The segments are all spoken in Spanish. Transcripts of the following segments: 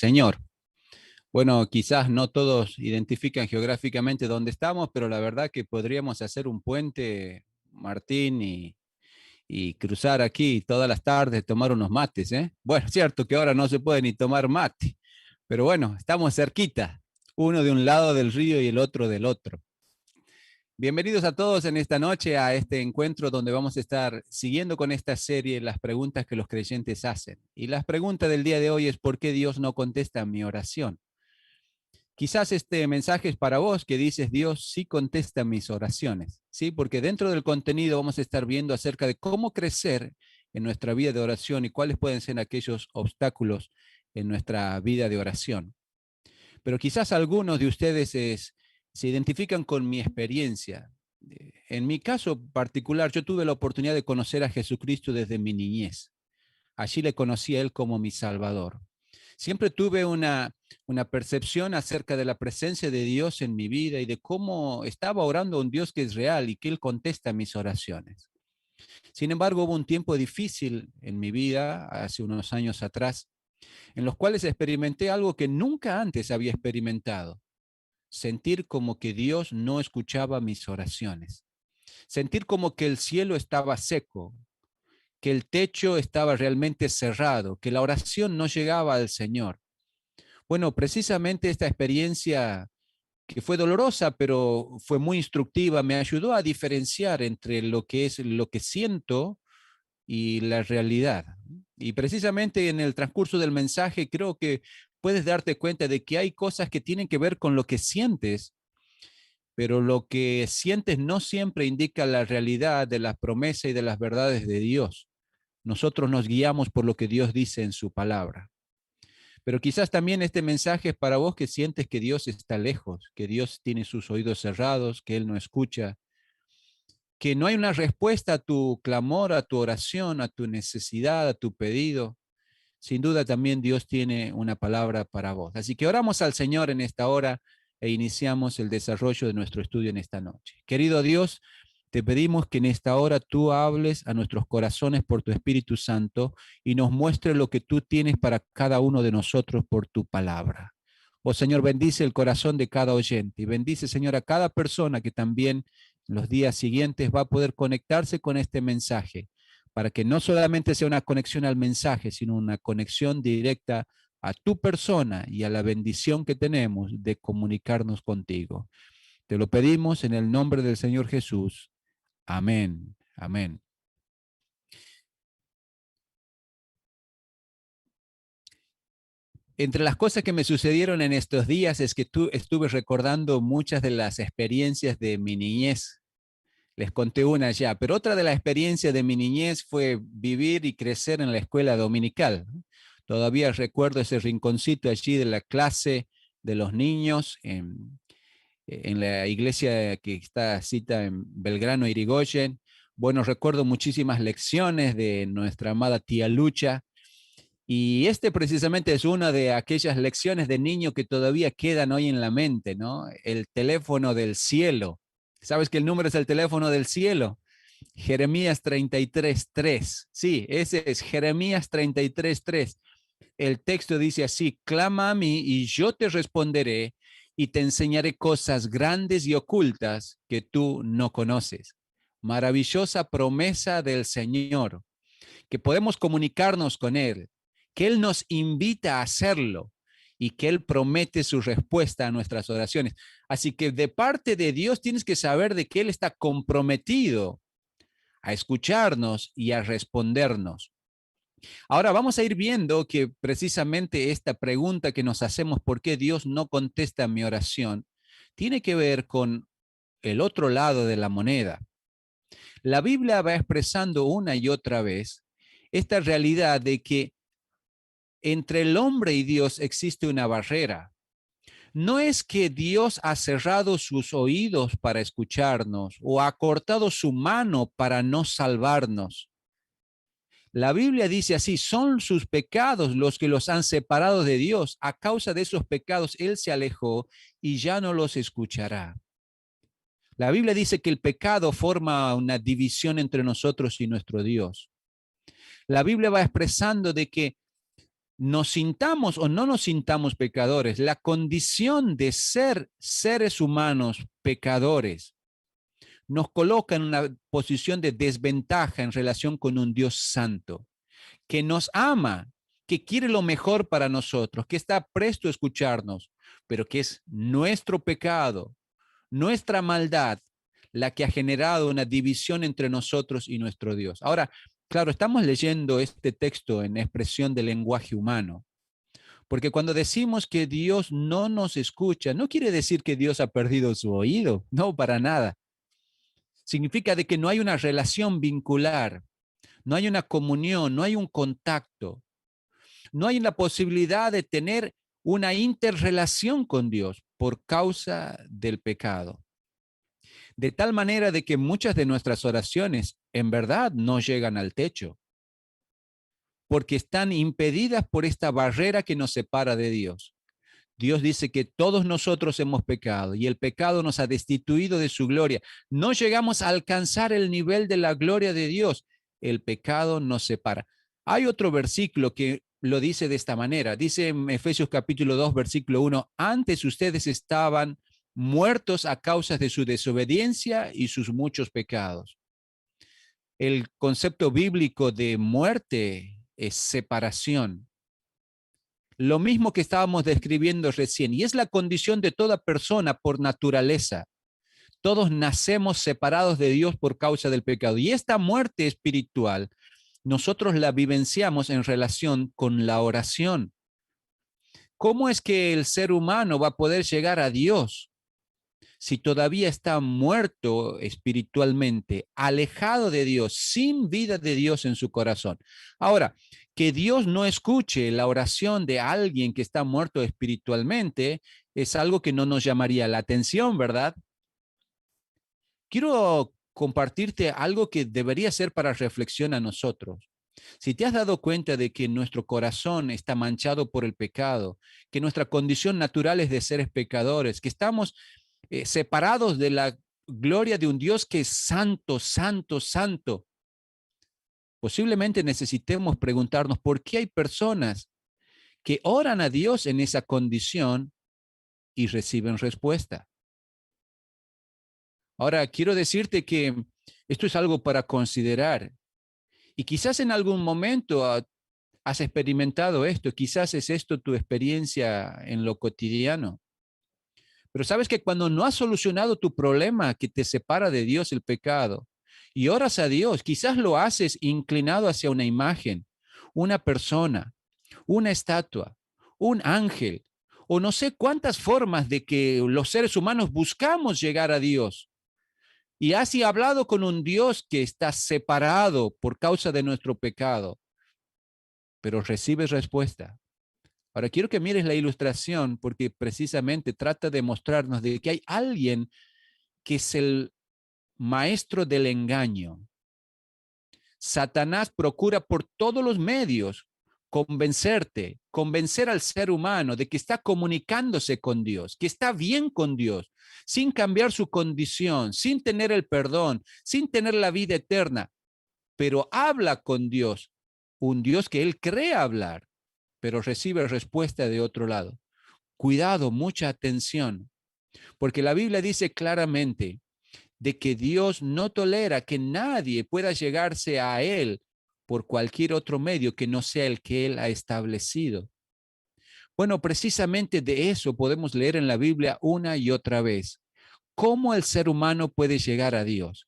Señor. Bueno, quizás no todos identifican geográficamente dónde estamos, pero la verdad que podríamos hacer un puente, Martín, y cruzar aquí todas las tardes, tomar unos mates, ¿eh? Bueno, es cierto que ahora no se puede ni tomar mate, pero bueno, estamos cerquita, uno de un lado del río y el otro del otro. Bienvenidos a todos en esta noche a este encuentro donde vamos a estar siguiendo con esta serie las preguntas que los creyentes hacen. Y la pregunta del día de hoy es: ¿por qué Dios no contesta mi oración? Quizás este mensaje es para vos que dices: Dios sí contesta mis oraciones, ¿sí? Porque dentro del contenido vamos a estar viendo acerca de cómo crecer en nuestra vida de oración y cuáles pueden ser aquellos obstáculos en nuestra vida de oración. Pero quizás algunos de ustedes se identifican con mi experiencia. En mi caso particular, yo tuve la oportunidad de conocer a Jesucristo desde mi niñez. Allí le conocí a Él como mi Salvador. Siempre tuve una percepción acerca de la presencia de Dios en mi vida y de cómo estaba orando a un Dios que es real y que Él contesta mis oraciones. Sin embargo, hubo un tiempo difícil en mi vida, hace unos años atrás, en los cuales experimenté algo que nunca antes había experimentado: sentir como que Dios no escuchaba mis oraciones, sentir como que el cielo estaba seco, que el techo estaba realmente cerrado, que la oración no llegaba al Señor. Bueno, precisamente esta experiencia, que fue dolorosa, pero fue muy instructiva, me ayudó a diferenciar entre lo que es lo que siento y la realidad. Y precisamente en el transcurso del mensaje creo que puedes darte cuenta de que hay cosas que tienen que ver con lo que sientes, pero lo que sientes no siempre indica la realidad de las promesas y de las verdades de Dios. Nosotros nos guiamos por lo que Dios dice en su palabra. Pero quizás también este mensaje es para vos que sientes que Dios está lejos, que Dios tiene sus oídos cerrados, que Él no escucha, que no hay una respuesta a tu clamor, a tu oración, a tu necesidad, a tu pedido. Sin duda también Dios tiene una palabra para vos. Así que oramos al Señor en esta hora e iniciamos el desarrollo de nuestro estudio en esta noche. Querido Dios, te pedimos que en esta hora tú hables a nuestros corazones por tu Espíritu Santo y nos muestres lo que tú tienes para cada uno de nosotros por tu palabra. Oh Señor, bendice el corazón de cada oyente y bendice, Señor, a cada persona que también en los días siguientes va a poder conectarse con este mensaje, para que no solamente sea una conexión al mensaje, sino una conexión directa a tu persona y a la bendición que tenemos de comunicarnos contigo. Te lo pedimos en el nombre del Señor Jesús. Amén. Amén. Entre las cosas que me sucedieron en estos días es que estuve recordando muchas de las experiencias de mi niñez. Les conté una ya, pero otra de las experiencias de mi niñez fue vivir y crecer en la escuela dominical. Todavía recuerdo ese rinconcito allí de la clase de los niños en la iglesia que está cita en Belgrano, Irigoyen. Bueno, recuerdo muchísimas lecciones de nuestra amada tía Lucha, y este precisamente es una de aquellas lecciones de niño que todavía quedan hoy en la mente, ¿no? El teléfono del cielo. ¿Sabes que el número es el teléfono del cielo? Jeremías 33:3. Sí, ese es Jeremías 33:3. El texto dice así: clama a mí y yo te responderé y te enseñaré cosas grandes y ocultas que tú no conoces. Maravillosa promesa del Señor, que podemos comunicarnos con Él, que Él nos invita a hacerlo y que Él promete su respuesta a nuestras oraciones. Así que de parte de Dios tienes que saber de que Él está comprometido a escucharnos y a respondernos. Ahora vamos a ir viendo que precisamente esta pregunta que nos hacemos: ¿por qué Dios no contesta mi oración?, tiene que ver con el otro lado de la moneda. La Biblia va expresando una y otra vez esta realidad de que entre el hombre y Dios existe una barrera. No es que Dios ha cerrado sus oídos para escucharnos o ha cortado su mano para no salvarnos. La Biblia dice así: son sus pecados los que los han separado de Dios. A causa de esos pecados, Él se alejó y ya no los escuchará. La Biblia dice que el pecado forma una división entre nosotros y nuestro Dios. La Biblia va expresando de que nos sintamos o no nos sintamos pecadores, la condición de ser seres humanos pecadores nos coloca en una posición de desventaja en relación con un Dios santo, que nos ama, que quiere lo mejor para nosotros, que está presto a escucharnos, pero que es nuestro pecado, nuestra maldad, la que ha generado una división entre nosotros y nuestro Dios. Ahora, claro, estamos leyendo este texto en expresión del lenguaje humano, porque cuando decimos que Dios no nos escucha, no quiere decir que Dios ha perdido su oído, no, para nada. Significa de que no hay una relación vincular, no hay una comunión, no hay un contacto, no hay la posibilidad de tener una interrelación con Dios por causa del pecado. De tal manera de que muchas de nuestras oraciones en verdad no llegan al techo, porque están impedidas por esta barrera que nos separa de Dios. Dios dice que todos nosotros hemos pecado y el pecado nos ha destituido de su gloria. No llegamos a alcanzar el nivel de la gloria de Dios. El pecado nos separa. Hay otro versículo que lo dice de esta manera. Dice en Efesios capítulo 2, versículo 1, antes ustedes estaban muertos a causa de su desobediencia y sus muchos pecados. El concepto bíblico de muerte es separación. Lo mismo que estábamos describiendo recién, y es la condición de toda persona por naturaleza. Todos nacemos separados de Dios por causa del pecado. Y esta muerte espiritual, nosotros la vivenciamos en relación con la oración. ¿Cómo es que el ser humano va a poder llegar a Dios si todavía está muerto espiritualmente, alejado de Dios, sin vida de Dios en su corazón? Ahora, que Dios no escuche la oración de alguien que está muerto espiritualmente es algo que no nos llamaría la atención, ¿verdad? Quiero compartirte algo que debería ser para reflexión a nosotros. Si te has dado cuenta de que nuestro corazón está manchado por el pecado, que nuestra condición natural es de seres pecadores, que estamos separados de la gloria de un Dios que es santo, santo, santo, posiblemente necesitemos preguntarnos por qué hay personas que oran a Dios en esa condición y reciben respuesta. Ahora, quiero decirte que esto es algo para considerar y quizás en algún momento has experimentado esto, quizás es esto tu experiencia en lo cotidiano. Pero sabes que cuando no has solucionado tu problema que te separa de Dios, el pecado, y oras a Dios, quizás lo haces inclinado hacia una imagen, una persona, una estatua, un ángel, o no sé cuántas formas de que los seres humanos buscamos llegar a Dios. Y has hablado con un Dios que está separado por causa de nuestro pecado, pero recibes respuesta. Ahora quiero que mires la ilustración porque precisamente trata de mostrarnos de que hay alguien que es el maestro del engaño. Satanás procura por todos los medios convencer al ser humano de que está comunicándose con Dios, que está bien con Dios, sin cambiar su condición, sin tener el perdón, sin tener la vida eterna, pero habla con Dios, un Dios que él cree hablar, pero recibe respuesta de otro lado. Cuidado, mucha atención, porque la Biblia dice claramente de que Dios no tolera que nadie pueda llegarse a Él por cualquier otro medio que no sea el que Él ha establecido. Bueno, precisamente de eso podemos leer en la Biblia una y otra vez. ¿Cómo el ser humano puede llegar a Dios?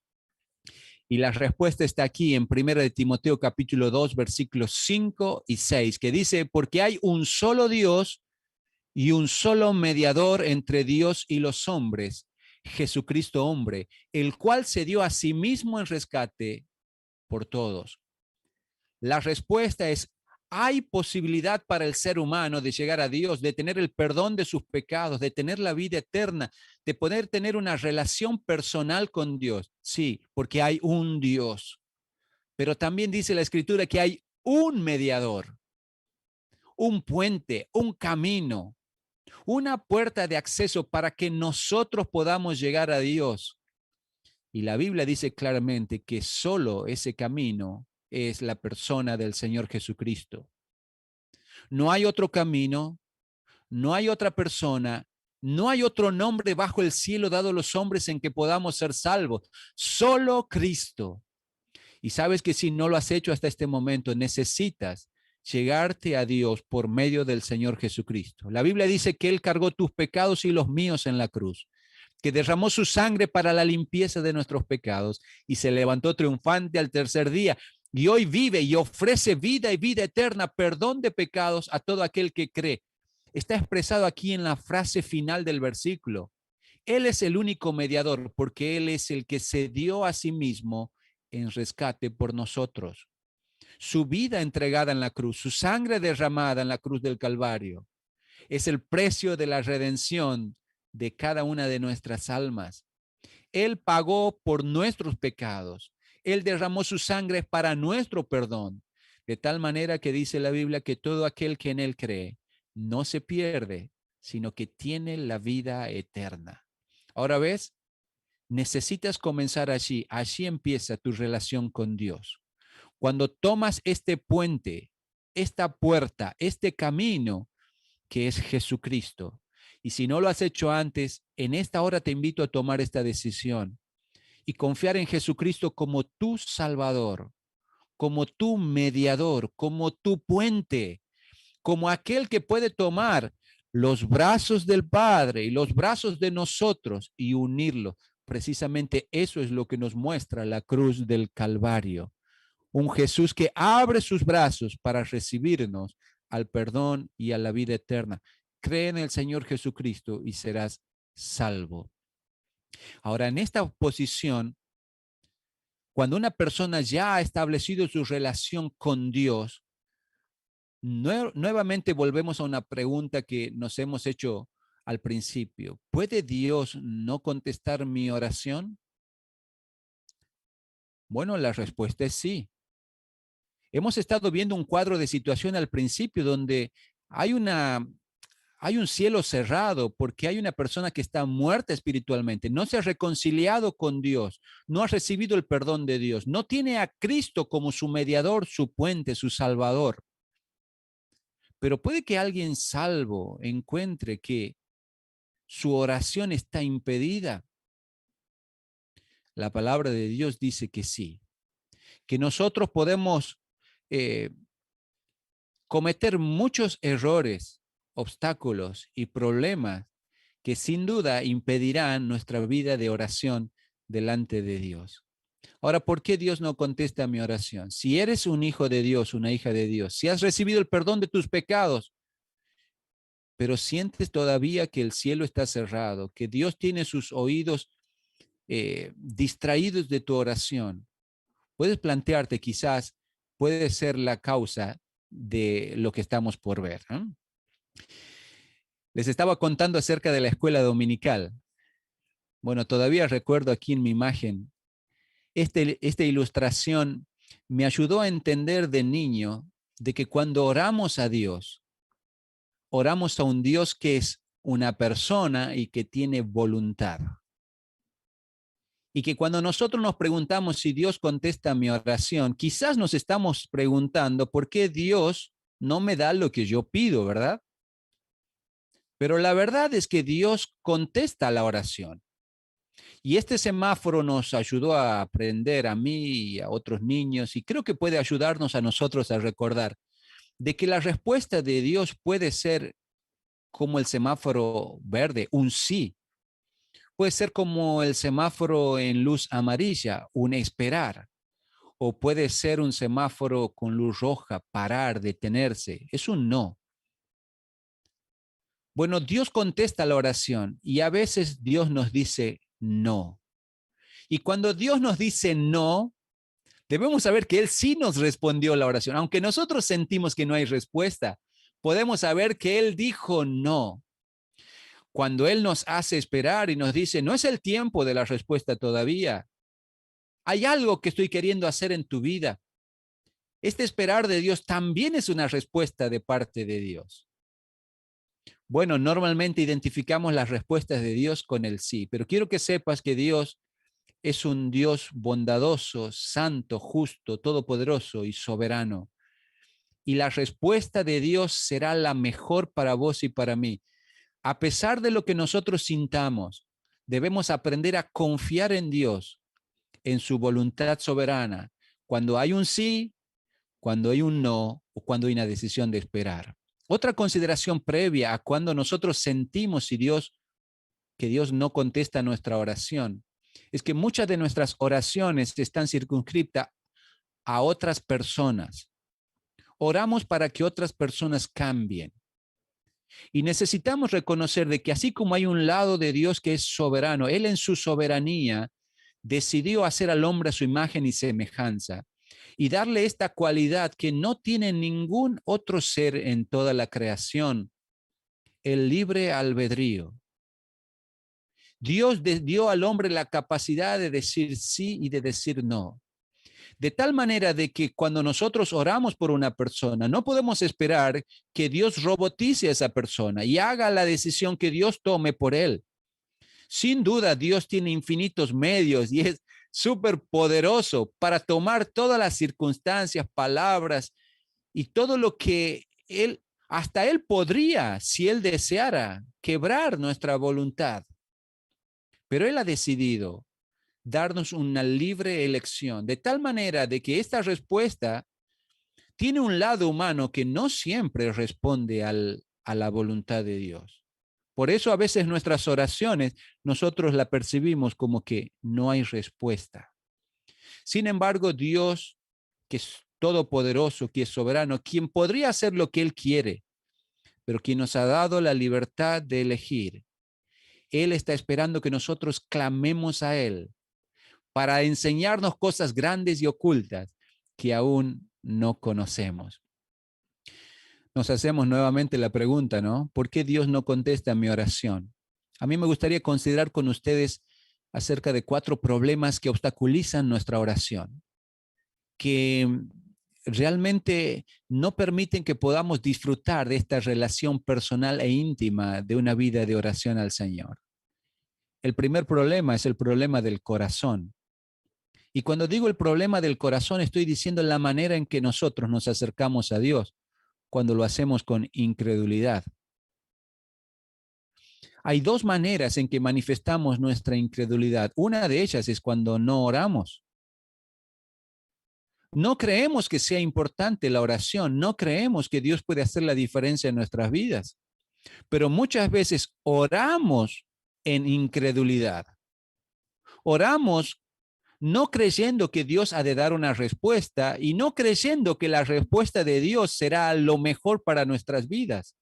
Y la respuesta está aquí en 1 de Timoteo capítulo 2, versículos 5 y 6, que dice, porque hay un solo Dios y un solo mediador entre Dios y los hombres, Jesucristo hombre, el cual se dio a sí mismo en rescate por todos. La respuesta es, hay posibilidad para el ser humano de llegar a Dios, de tener el perdón de sus pecados, de tener la vida eterna, de poder tener una relación personal con Dios. Sí, porque hay un Dios. Pero también dice la Escritura que hay un mediador, un puente, un camino, una puerta de acceso para que nosotros podamos llegar a Dios. Y la Biblia dice claramente que solo ese camino es la persona del Señor Jesucristo. No hay otro camino, no hay otra persona, no hay otro nombre bajo el cielo dado a los hombres en que podamos ser salvos. Solo Cristo. Y sabes que si no lo has hecho hasta este momento, necesitas llegarte a Dios por medio del Señor Jesucristo. La Biblia dice que Él cargó tus pecados y los míos en la cruz, que derramó su sangre para la limpieza de nuestros pecados y se levantó triunfante al tercer día. Y hoy vive y ofrece vida y vida eterna, perdón de pecados a todo aquel que cree. Está expresado aquí en la frase final del versículo. Él es el único mediador porque Él es el que se dio a sí mismo en rescate por nosotros. Su vida entregada en la cruz, su sangre derramada en la cruz del Calvario, es el precio de la redención de cada una de nuestras almas. Él pagó por nuestros pecados. Él derramó su sangre para nuestro perdón. De tal manera que dice la Biblia que todo aquel que en Él cree no se pierde, sino que tiene la vida eterna. Ahora ves, necesitas comenzar allí. Allí empieza tu relación con Dios. Cuando tomas este puente, esta puerta, este camino que es Jesucristo, y si no lo has hecho antes, en esta hora te invito a tomar esta decisión y confiar en Jesucristo como tu Salvador, como tu mediador, como tu puente, como aquel que puede tomar los brazos del Padre y los brazos de nosotros y unirlo. Precisamente eso es lo que nos muestra la cruz del Calvario. Un Jesús que abre sus brazos para recibirnos al perdón y a la vida eterna. Cree en el Señor Jesucristo y serás salvo. Ahora, en esta posición, cuando una persona ya ha establecido su relación con Dios, nuevamente volvemos a una pregunta que nos hemos hecho al principio. ¿Puede Dios no contestar mi oración? Bueno, la respuesta es sí. Hemos estado viendo un cuadro de situación al principio donde hay hay un cielo cerrado porque hay una persona que está muerta espiritualmente, no se ha reconciliado con Dios, no ha recibido el perdón de Dios, no tiene a Cristo como su mediador, su puente, su salvador. Pero puede que alguien salvo encuentre que su oración está impedida. La palabra de Dios dice que sí, que nosotros podemos eh, cometer muchos errores, obstáculos y problemas que sin duda impedirán nuestra vida de oración delante de Dios. Ahora, ¿por qué Dios no contesta mi oración? Si eres un hijo de Dios, una hija de Dios, si has recibido el perdón de tus pecados, pero sientes todavía que el cielo está cerrado, que Dios tiene sus oídos distraídos de tu oración, puedes plantearte quizás puede ser la causa de lo que estamos por ver. Les estaba contando acerca de la escuela dominical. Bueno, todavía recuerdo aquí en mi imagen, esta ilustración me ayudó a entender de niño de que cuando oramos a Dios, oramos a un Dios que es una persona y que tiene voluntad. Y que cuando nosotros nos preguntamos si Dios contesta mi oración, quizás nos estamos preguntando por qué Dios no me da lo que yo pido, ¿verdad? Pero la verdad es que Dios contesta la oración. Y este semáforo nos ayudó a aprender a mí y a otros niños, y creo que puede ayudarnos a nosotros a recordar de que la respuesta de Dios puede ser como el semáforo verde, un sí. Puede ser como el semáforo en luz amarilla, un esperar. O puede ser un semáforo con luz roja, parar, detenerse. Es un no. Bueno, Dios contesta la oración y a veces Dios nos dice no. Y cuando Dios nos dice no, debemos saber que Él sí nos respondió la oración. Aunque nosotros sentimos que no hay respuesta, podemos saber que Él dijo no. Cuando Él nos hace esperar y nos dice, no es el tiempo de la respuesta todavía. Hay algo que estoy queriendo hacer en tu vida. Este esperar de Dios también es una respuesta de parte de Dios. Bueno, normalmente identificamos las respuestas de Dios con el sí, pero quiero que sepas que Dios es un Dios bondadoso, santo, justo, todopoderoso y soberano. y la respuesta de Dios será la mejor para vos y para mí. A pesar de lo que nosotros sintamos, debemos aprender a confiar en Dios, en su voluntad soberana, cuando hay un sí, cuando hay un no o cuando hay una decisión de esperar. Otra consideración previa a cuando nosotros sentimos que Dios no contesta nuestra oración es que muchas de nuestras oraciones están circunscritas a otras personas. Oramos para que otras personas cambien. Y necesitamos reconocer de que así como hay un lado de Dios que es soberano, Él en su soberanía decidió hacer al hombre a su imagen y semejanza y darle esta cualidad que no tiene ningún otro ser en toda la creación, el libre albedrío. Dios dio al hombre la capacidad de decir sí y de decir no. De tal manera de que cuando nosotros oramos por una persona, no podemos esperar que Dios robotice a esa persona y haga la decisión que Dios tome por él. Sin duda, Dios tiene infinitos medios y es súper poderoso para tomar todas las circunstancias, palabras y todo lo que hasta Él podría, si Él deseara, quebrar nuestra voluntad. Pero Él ha decidido darnos una libre elección, de tal manera de que esta respuesta tiene un lado humano que no siempre responde a la voluntad de Dios. Por eso a veces nuestras oraciones nosotros la percibimos como que no hay respuesta. Sin embargo, Dios, que es todopoderoso, que es soberano, quien podría hacer lo que Él quiere, pero quien nos ha dado la libertad de elegir, Él está esperando que nosotros clamemos a Él para enseñarnos cosas grandes y ocultas que aún no conocemos. Nos hacemos nuevamente la pregunta, ¿no? ¿Por qué Dios no contesta mi oración? A mí me gustaría considerar con ustedes acerca de 4 problemas que obstaculizan nuestra oración, que realmente no permiten que podamos disfrutar de esta relación personal e íntima de una vida de oración al Señor. El primer problema es el problema del corazón. Y cuando digo el problema del corazón, estoy diciendo la manera en que nosotros nos acercamos a Dios cuando lo hacemos con incredulidad. Hay 2 maneras en que manifestamos nuestra incredulidad. Una de ellas es cuando no oramos. No creemos que sea importante la oración, no creemos que Dios puede hacer la diferencia en nuestras vidas, pero muchas veces oramos en incredulidad. Oramos no creyendo que Dios ha de dar una respuesta y no creyendo que la respuesta de Dios será lo mejor para nuestras vidas.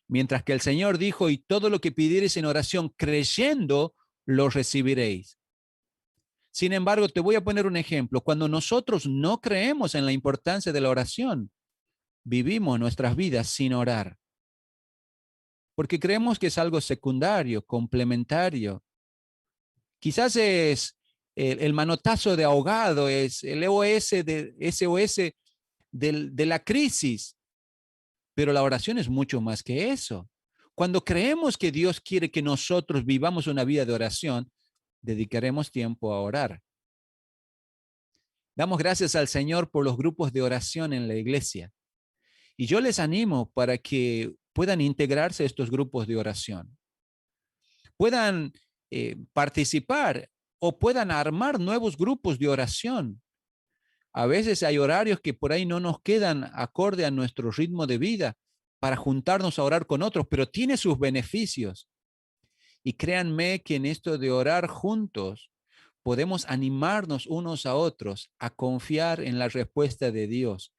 Mientras que el Señor dijo, y todo lo que pidiereis en oración, creyendo, lo recibiréis. Sin embargo, te voy a poner un ejemplo. Cuando nosotros no creemos en la importancia de la oración, vivimos nuestras vidas sin orar. Porque creemos que es algo secundario, complementario. Quizás es el manotazo de ahogado, es el SOS de la crisis. Pero la oración es mucho más que eso. Cuando creemos que Dios quiere que nosotros vivamos una vida de oración, dedicaremos tiempo a orar. Damos gracias al Señor por los grupos de oración en la iglesia. Y yo les animo para que puedan integrarse a estos grupos de oración. Puedan participar o puedan armar nuevos grupos de oración. A veces hay horarios que por ahí no nos quedan acorde a nuestro ritmo de vida para juntarnos a orar con otros, pero tiene sus beneficios. Y créanme que en esto de orar juntos podemos animarnos unos a otros a confiar en la respuesta de Dios,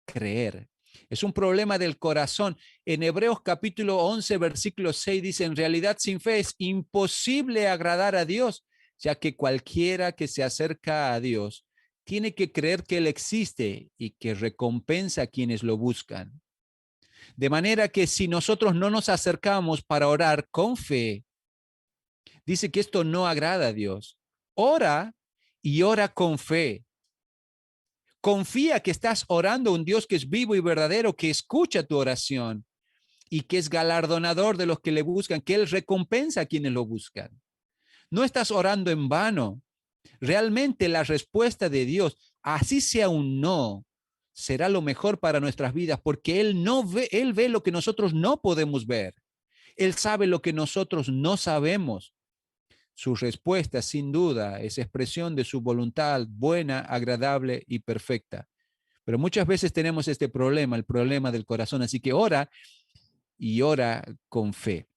creer. Es un problema del corazón. En Hebreos capítulo 11, versículo 6 dice, en realidad sin fe es imposible agradar a Dios, ya que cualquiera que se acerca a Dios tiene que creer que Él existe y que recompensa a quienes lo buscan. De manera que si nosotros no nos acercamos para orar con fe, dice que esto no agrada a Dios. Ora y ora con fe. Confía que estás orando a un Dios que es vivo y verdadero, que escucha tu oración y que es galardonador de los que le buscan, que Él recompensa a quienes lo buscan. No estás orando en vano. Realmente la respuesta de Dios, así sea un no, será lo mejor para nuestras vidas, porque Él ve lo que nosotros no podemos ver. Él sabe lo que nosotros no sabemos. Su respuesta, sin duda, es expresión de su voluntad buena, agradable y perfecta. Pero muchas veces tenemos este problema, el problema del corazón. Así que ora y ora con fe.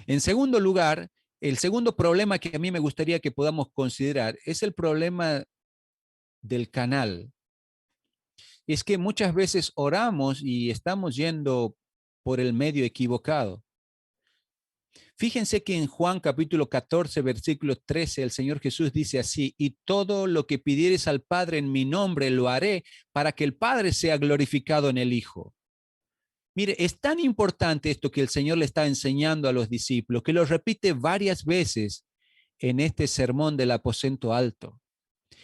En segundo lugar, el segundo problema que a mí me gustaría que podamos considerar es el problema del canal. Es que muchas veces oramos y estamos yendo por el medio equivocado. Fíjense que en Juan capítulo 14, versículo 13, el Señor Jesús dice así: y todo lo que pidieres al Padre en mi nombre lo haré para que el Padre sea glorificado en el Hijo. Mire, es tan importante esto que el Señor le está enseñando a los discípulos, que lo repite varias veces en este sermón del aposento alto.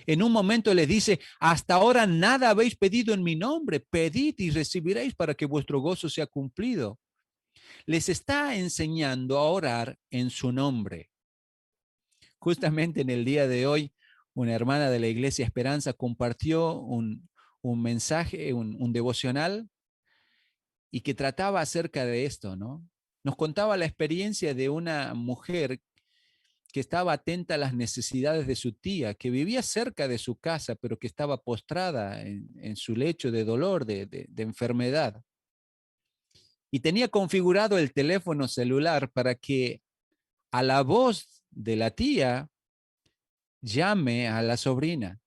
En un momento les dice: hasta ahora nada habéis pedido en mi nombre, pedid y recibiréis para que vuestro gozo sea cumplido. Les está enseñando a orar en su nombre. Justamente en el día de hoy, una hermana de la Iglesia Esperanza compartió un mensaje, un devocional, y que trataba acerca de esto, ¿no? Nos contaba la experiencia de una mujer que estaba atenta a las necesidades de su tía, que vivía cerca de su casa, pero que estaba postrada en su lecho de dolor, de enfermedad. Y tenía configurado el teléfono celular para que a la voz de la tía llame a la sobrina.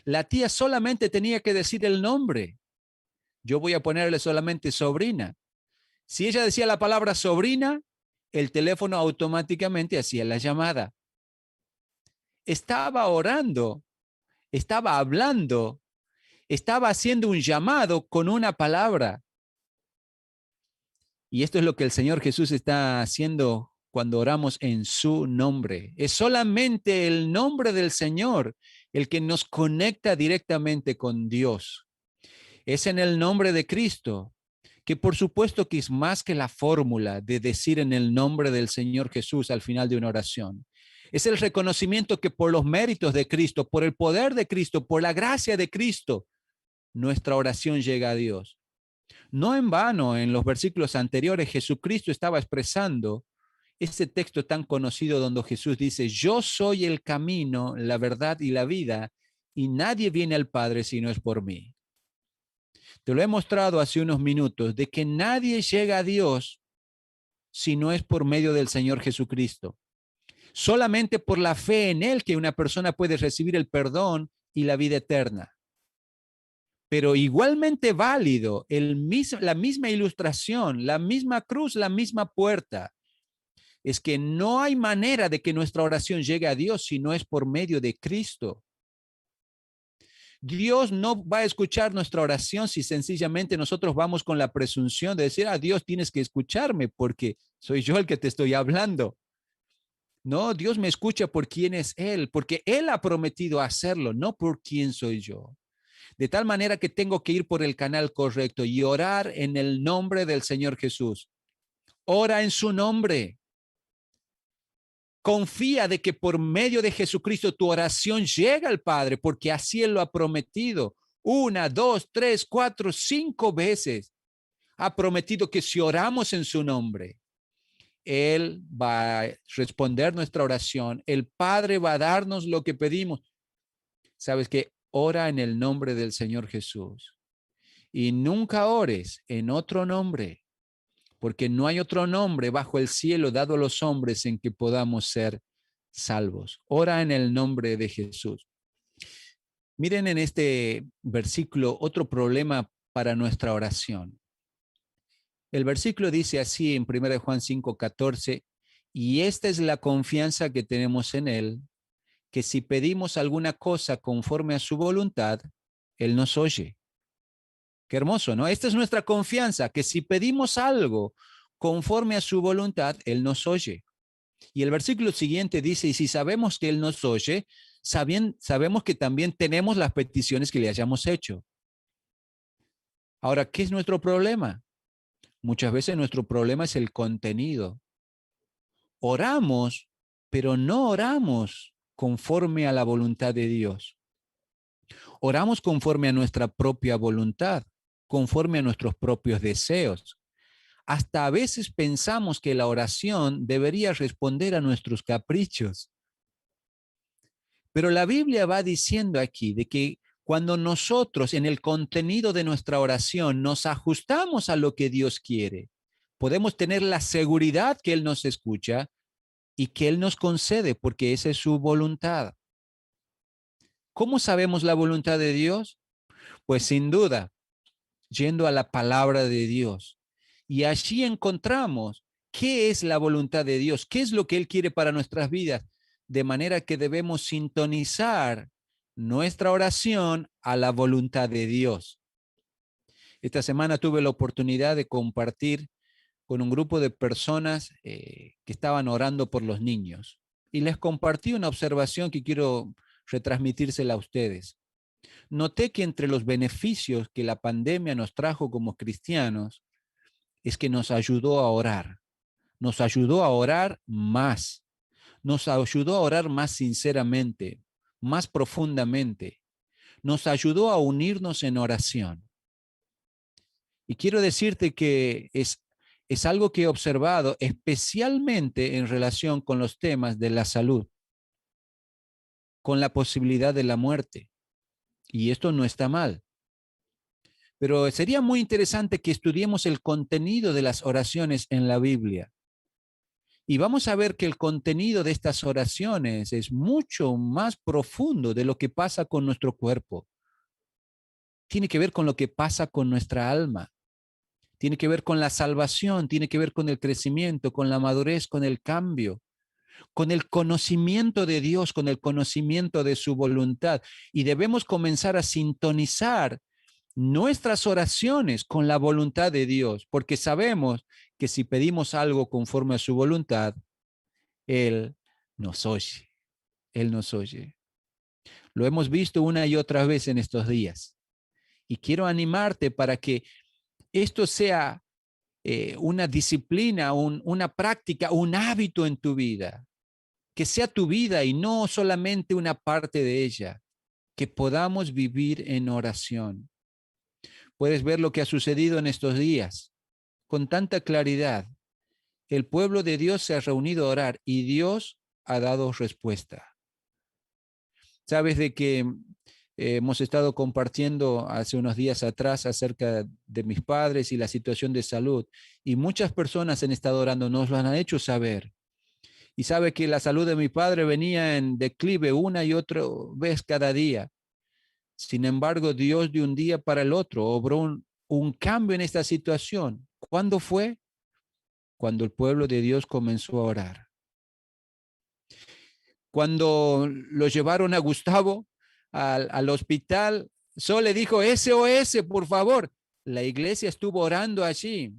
La tía solamente tenía que decir el nombre. Yo voy a ponerle solamente sobrina. Si ella decía la palabra sobrina, el teléfono automáticamente hacía la llamada. Estaba orando, estaba hablando, estaba haciendo un llamado con una palabra. Y esto es lo que el Señor Jesús está haciendo cuando oramos en su nombre. Es solamente el nombre del Señor el que nos conecta directamente con Dios. Es en el nombre de Cristo, que por supuesto que es más que la fórmula de decir en el nombre del Señor Jesús al final de una oración. Es el reconocimiento que por los méritos de Cristo, por el poder de Cristo, por la gracia de Cristo, nuestra oración llega a Dios. No en vano, en los versículos anteriores, Jesucristo estaba expresando ese texto tan conocido donde Jesús dice: yo soy el camino, la verdad y la vida, y nadie viene al Padre si no es por mí. Te lo he mostrado hace unos minutos, de que nadie llega a Dios si no es por medio del Señor Jesucristo. Solamente por la fe en Él que una persona puede recibir el perdón y la vida eterna. Pero igualmente válido, la misma ilustración, la misma cruz, la misma puerta, es que no hay manera de que nuestra oración llegue a Dios si no es por medio de Cristo. Dios no va a escuchar nuestra oración si sencillamente nosotros vamos con la presunción de decir: Dios, tienes que escucharme porque soy yo el que te estoy hablando. No, Dios me escucha por quién es Él, porque Él ha prometido hacerlo, no por quién soy yo. De tal manera que tengo que ir por el canal correcto y orar en el nombre del Señor Jesús. Ora en su nombre. Confía de que por medio de Jesucristo tu oración llega al Padre, porque así Él lo ha prometido. 1, 2, 3, 4, 5 veces. Ha prometido que si oramos en su nombre, Él va a responder nuestra oración. El Padre va a darnos lo que pedimos. ¿Sabes qué? Ora en el nombre del Señor Jesús. Y nunca ores en otro nombre, porque no hay otro nombre bajo el cielo dado a los hombres en que podamos ser salvos. Ora en el nombre de Jesús. Miren en este versículo otro problema para nuestra oración. El versículo dice así en 1 Juan 5:14, y esta es la confianza que tenemos en Él, que si pedimos alguna cosa conforme a su voluntad, Él nos oye. Qué hermoso, ¿no? Esta es nuestra confianza, que si pedimos algo conforme a su voluntad, Él nos oye. Y el versículo siguiente dice: y si sabemos que Él nos oye, sabemos que también tenemos las peticiones que le hayamos hecho. Ahora, ¿qué es nuestro problema? Muchas veces nuestro problema es el contenido. Oramos, pero no oramos conforme a la voluntad de Dios. Oramos conforme a nuestra propia voluntad, conforme a nuestros propios deseos. Hasta a veces pensamos que la oración debería responder a nuestros caprichos. Pero la Biblia va diciendo aquí de que cuando nosotros en el contenido de nuestra oración nos ajustamos a lo que Dios quiere, podemos tener la seguridad que Él nos escucha y que Él nos concede, porque esa es su voluntad. ¿Cómo sabemos la voluntad de Dios? Pues sin duda, yendo a la palabra de Dios. Y allí encontramos qué es la voluntad de Dios, qué es lo que Él quiere para nuestras vidas, de manera que debemos sintonizar nuestra oración a la voluntad de Dios. Esta semana tuve la oportunidad de compartir con un grupo de personas que estaban orando por los niños y les compartí una observación que quiero retransmitírsela a ustedes. Noté que entre los beneficios que la pandemia nos trajo como cristianos es que nos ayudó a orar, nos ayudó a orar más, nos ayudó a orar más sinceramente, más profundamente, nos ayudó a unirnos en oración. Y quiero decirte que es algo que he observado especialmente en relación con los temas de la salud, con la posibilidad de la muerte. Y esto no está mal. Pero sería muy interesante que estudiemos el contenido de las oraciones en la Biblia. Y vamos a ver que el contenido de estas oraciones es mucho más profundo de lo que pasa con nuestro cuerpo. Tiene que ver con lo que pasa con nuestra alma. Tiene que ver con la salvación, tiene que ver con el crecimiento, con la madurez, con el cambio, con el conocimiento de Dios, con el conocimiento de su voluntad. Y debemos comenzar a sintonizar nuestras oraciones con la voluntad de Dios, porque sabemos que si pedimos algo conforme a su voluntad, Él nos oye, Él nos oye. Lo hemos visto una y otra vez en estos días. Y quiero animarte para que esto sea una disciplina, una práctica, un hábito en tu vida, que sea tu vida y no solamente una parte de ella, que podamos vivir en oración. Puedes ver lo que ha sucedido en estos días con tanta claridad. El pueblo de Dios se ha reunido a orar y Dios ha dado respuesta. Sabes de que hemos estado compartiendo hace unos días atrás acerca de mis padres y la situación de salud, y muchas personas han estado orando, nos lo han hecho saber. Y sabe que la salud de mi padre venía en declive una y otra vez cada día. Sin embargo, Dios de un día para el otro obró un cambio en esta situación. ¿Cuándo fue? Cuando el pueblo de Dios comenzó a orar. Cuando lo llevaron a Gustavo al hospital, solo le dijo SOS, por favor. La iglesia estuvo orando allí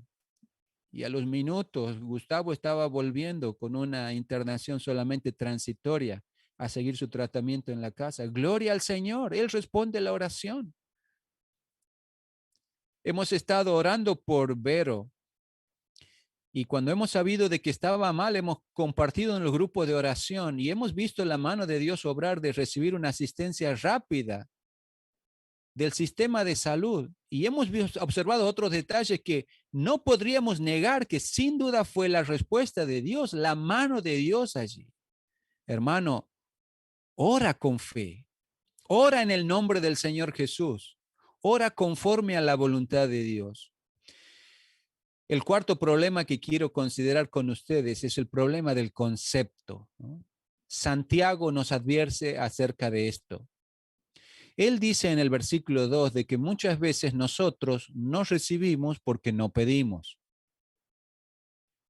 y a los minutos Gustavo estaba volviendo con una internación solamente transitoria a seguir su tratamiento en la casa. Gloria al Señor, Él responde la oración. Hemos estado orando por Vero y cuando hemos sabido de que estaba mal, hemos compartido en los grupos de oración y hemos visto la mano de Dios obrar de recibir una asistencia rápida del sistema de salud. Y hemos observado otros detalles que no podríamos negar que sin duda fue la respuesta de Dios, la mano de Dios allí. Hermano, ora con fe, ora en el nombre del Señor Jesús, ora conforme a la voluntad de Dios. El cuarto problema que quiero considerar con ustedes es el problema del concepto, ¿no? Santiago nos advierte acerca de esto. Él dice en el versículo 2 de que muchas veces nosotros no recibimos porque no pedimos.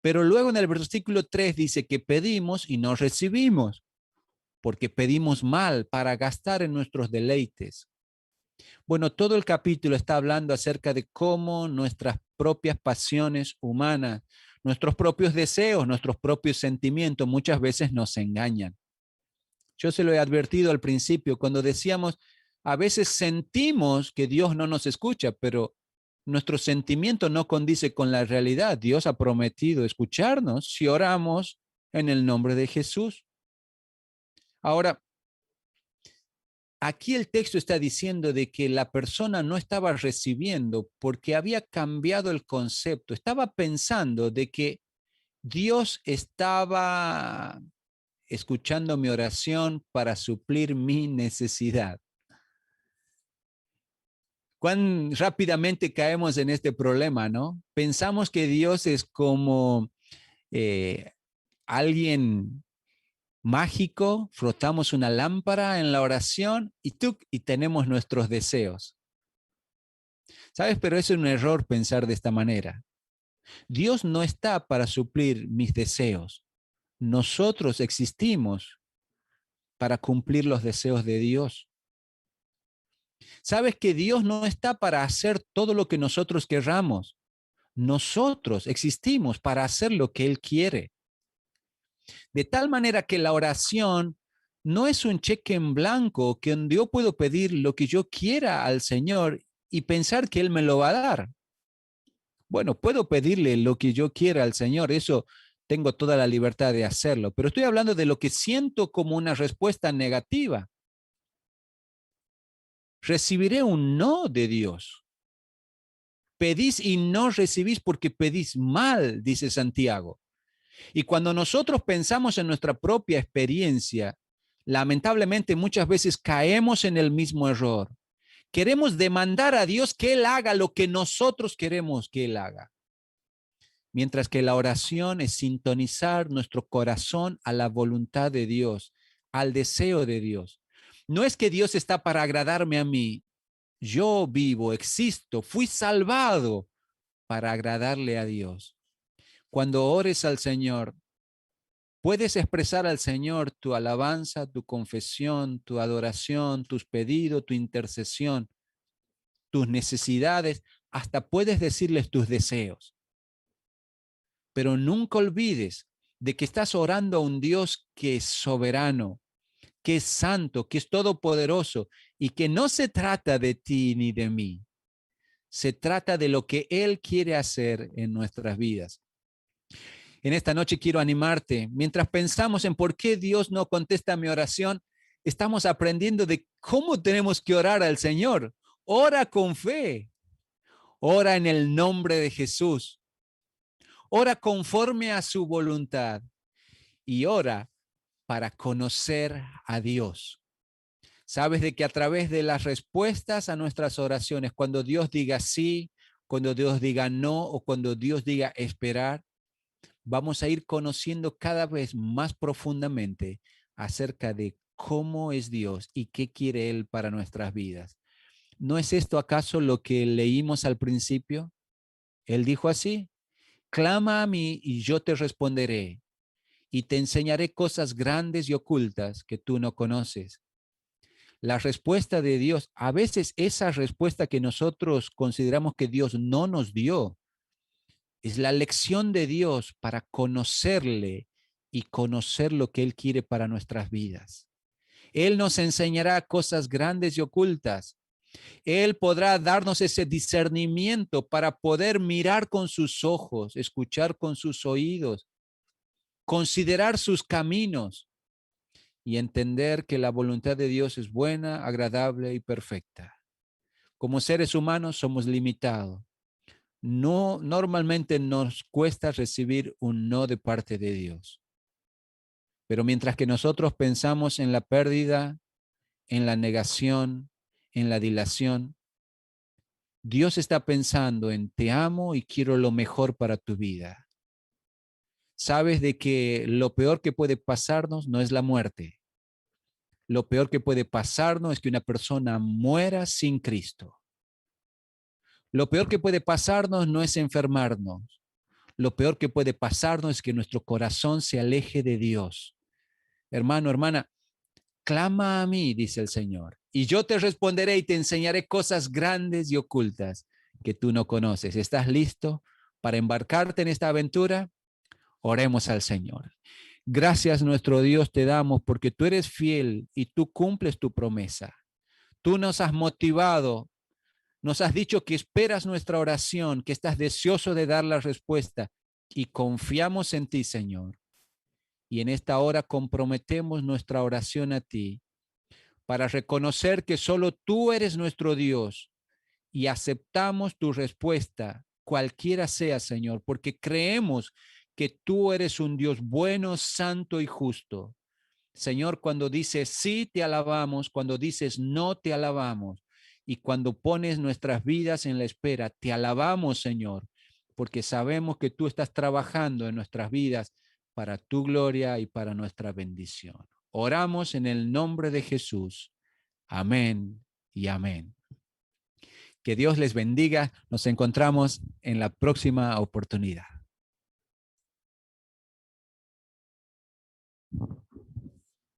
Pero luego en el versículo 3 dice que pedimos y no recibimos porque pedimos mal para gastar en nuestros deleites. Bueno, todo el capítulo está hablando acerca de cómo nuestras propias pasiones humanas, nuestros propios deseos, nuestros propios sentimientos muchas veces nos engañan. Yo se lo he advertido al principio cuando decíamos, a veces sentimos que Dios no nos escucha, pero nuestro sentimiento no condice con la realidad. Dios ha prometido escucharnos si oramos en el nombre de Jesús. Ahora, aquí el texto está diciendo de que la persona no estaba recibiendo porque había cambiado el concepto. Estaba pensando de que Dios estaba escuchando mi oración para suplir mi necesidad. Cuán rápidamente caemos en este problema, ¿no? Pensamos que Dios es como eh, alguien mágico, frotamos una lámpara en la oración y tenemos nuestros deseos. ¿Sabes? Pero es un error pensar de esta manera. Dios no está para suplir mis deseos. Nosotros existimos para cumplir los deseos de Dios. ¿Sabes que Dios no está para hacer todo lo que nosotros querramos? Nosotros existimos para hacer lo que Él quiere. De tal manera que la oración no es un cheque en blanco que yo puedo pedir lo que yo quiera al Señor y pensar que Él me lo va a dar. Bueno, puedo pedirle lo que yo quiera al Señor, eso tengo toda la libertad de hacerlo, pero estoy hablando de lo que siento como una respuesta negativa. Recibiré un no de Dios. Pedís y no recibís porque pedís mal, dice Santiago. Y cuando nosotros pensamos en nuestra propia experiencia, lamentablemente muchas veces caemos en el mismo error. Queremos demandar a Dios que Él haga lo que nosotros queremos que Él haga. Mientras que la oración es sintonizar nuestro corazón a la voluntad de Dios, al deseo de Dios. No es que Dios está para agradarme a mí. Yo vivo, existo, fui salvado para agradarle a Dios. Cuando ores al Señor, puedes expresar al Señor tu alabanza, tu confesión, tu adoración, tus pedidos, tu intercesión, tus necesidades, hasta puedes decirles tus deseos. Pero nunca olvides de que estás orando a un Dios que es soberano, que es santo, que es todopoderoso y que no se trata de ti ni de mí. Se trata de lo que Él quiere hacer en nuestras vidas. En esta noche quiero animarte. Mientras pensamos en por qué Dios no contesta mi oración, estamos aprendiendo de cómo tenemos que orar al Señor. Ora con fe. Ora en el nombre de Jesús. Ora conforme a su voluntad. Y ora para conocer a Dios. Sabes de que a través de las respuestas a nuestras oraciones, cuando Dios diga sí, cuando Dios diga no o cuando Dios diga esperar, vamos a ir conociendo cada vez más profundamente acerca de cómo es Dios y qué quiere Él para nuestras vidas. ¿No es esto acaso lo que leímos al principio? Él dijo así, clama a mí y yo te responderé y te enseñaré cosas grandes y ocultas que tú no conoces. La respuesta de Dios, a veces esa respuesta que nosotros consideramos que Dios no nos dio, es la lección de Dios para conocerle y conocer lo que Él quiere para nuestras vidas. Él nos enseñará cosas grandes y ocultas. Él podrá darnos ese discernimiento para poder mirar con sus ojos, escuchar con sus oídos, considerar sus caminos y entender que la voluntad de Dios es buena, agradable y perfecta. Como seres humanos somos limitados. No, normalmente nos cuesta recibir un no de parte de Dios. Pero mientras que nosotros pensamos en la pérdida, en la negación, en la dilación, Dios está pensando en te amo y quiero lo mejor para tu vida. Sabes de que lo peor que puede pasarnos no es la muerte. Lo peor que puede pasarnos es que una persona muera sin Cristo. Lo peor que puede pasarnos no es enfermarnos. Lo peor que puede pasarnos es que nuestro corazón se aleje de Dios. Hermano, hermana, clama a mí, dice el Señor, y yo te responderé y te enseñaré cosas grandes y ocultas que tú no conoces. ¿Estás listo para embarcarte en esta aventura? Oremos al Señor. Gracias, nuestro Dios, te damos porque tú eres fiel y tú cumples tu promesa. Tú nos has motivado, nos has dicho que esperas nuestra oración, que estás deseoso de dar la respuesta y confiamos en ti, Señor. Y en esta hora comprometemos nuestra oración a ti, para reconocer que solo tú eres nuestro Dios y aceptamos tu respuesta, cualquiera sea, Señor, porque creemos que tú eres un Dios bueno, santo y justo. Señor, cuando dices sí, te alabamos, cuando dices no, te alabamos. Y cuando pones nuestras vidas en la espera, te alabamos, Señor, porque sabemos que tú estás trabajando en nuestras vidas para tu gloria y para nuestra bendición. Oramos en el nombre de Jesús. Amén y amén. Que Dios les bendiga. Nos encontramos en la próxima oportunidad.